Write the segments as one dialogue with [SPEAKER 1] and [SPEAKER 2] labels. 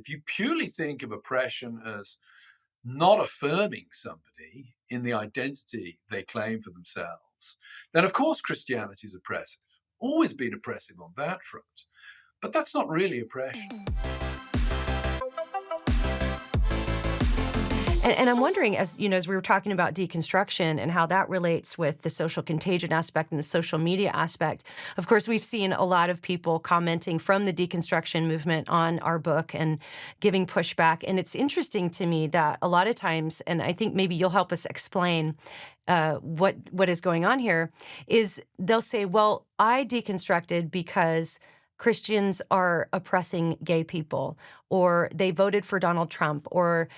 [SPEAKER 1] If you purely think of oppression as not affirming somebody in the identity they claim for themselves, then of course Christianity is oppressive. Always been oppressive on that front. But that's not really oppression.
[SPEAKER 2] And I'm wondering, as you know, as we were talking about deconstruction and how that relates with the social contagion aspect and the social media aspect, of course, we've seen a lot of people commenting from the deconstruction movement on our book and giving pushback. And it's interesting to me that a lot of times, and I think maybe you'll help us explain what is going on here, is they'll say, well, I deconstructed because Christians are oppressing gay people, or they voted for Donald Trump, or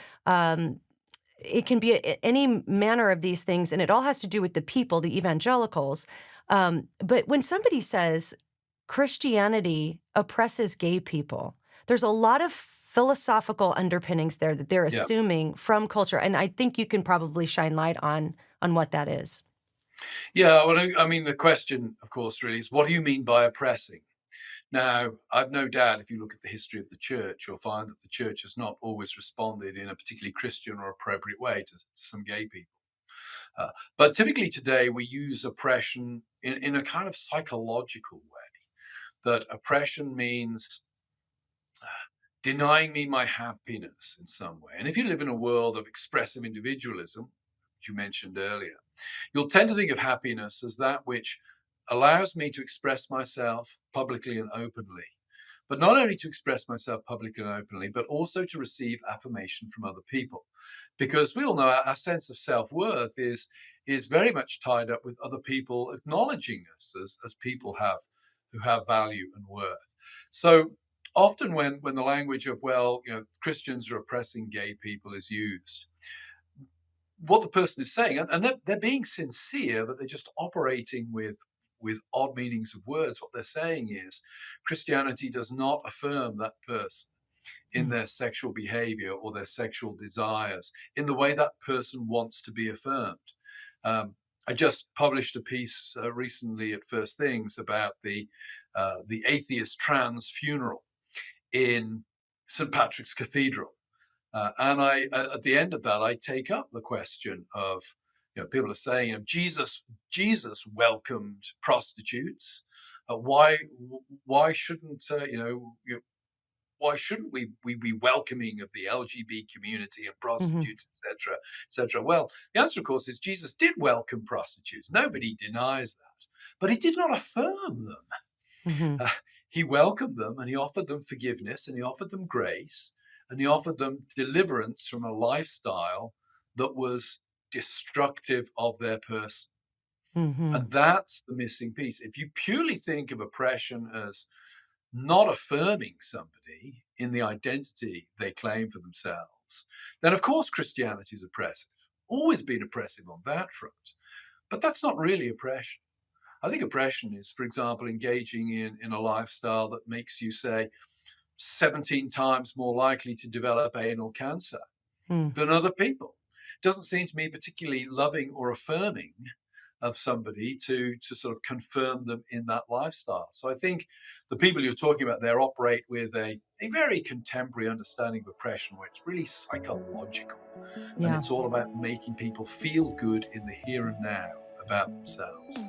[SPEAKER 2] it can be any manner of these things, and it all has to do with the people, the evangelicals. But when somebody says Christianity oppresses gay people, there's a lot of philosophical underpinnings there that they're
[SPEAKER 1] Yeah.
[SPEAKER 2] assuming from culture, and I think you can probably shine light on what that is.
[SPEAKER 1] Yeah. Well, I mean, the question, of course, really is what do you mean by oppressing? Now, I've no doubt if you look at the history of the church, you'll find that the church has not always responded in a particularly Christian or appropriate way to some gay people. But typically today, we use oppression in a kind of psychological way, that oppression means denying me my happiness in some way. And if you live in a world of expressive individualism, which you mentioned earlier, you'll tend to think of happiness as that which allows me to express myself publicly and openly. But not only to express myself publicly and openly, but also to receive affirmation from other people. Because we all know our sense of self-worth is very much tied up with other people acknowledging us as people who have value and worth. So often when the language of, well, Christians are oppressing gay people is used, what the person is saying, and they're being sincere, but they're just operating with odd meanings of words. What they're saying is Christianity does not affirm that person in
[SPEAKER 2] Mm.
[SPEAKER 1] their sexual behavior or their sexual desires in the way that person wants to be affirmed. I just published a piece recently at First Things about the atheist trans funeral in St. Patrick's Cathedral. And at the end of that, I take up the question of, people are saying, Jesus welcomed prostitutes. Why shouldn't why shouldn't we be welcoming of the LGBT community and
[SPEAKER 2] Mhm.
[SPEAKER 1] prostitutes, etc., etc.? Well, the answer, of course, is Jesus did welcome prostitutes. Nobody denies that, but he did not affirm them.
[SPEAKER 2] Mhm.
[SPEAKER 1] Uh, he welcomed them and he offered them forgiveness and he offered them grace and he offered them deliverance from a lifestyle that was destructive of their person.
[SPEAKER 2] Mhm.
[SPEAKER 1] And that's the missing piece. If you purely think of oppression as not affirming somebody in the identity they claim for themselves, then of course Christianity is oppressive. Always been oppressive on that front. But that's not really oppression. I think oppression is, for example, engaging in a lifestyle that makes you, say, 17 times more likely to develop anal cancer
[SPEAKER 2] Mm.
[SPEAKER 1] than other people. Doesn't seem to me particularly loving or affirming of somebody to sort of confirm them in that lifestyle. So I think the people you're talking about there operate with a very contemporary understanding of oppression where it's really psychological and
[SPEAKER 2] Yeah.
[SPEAKER 1] it's all about making people feel good in the here and now about themselves.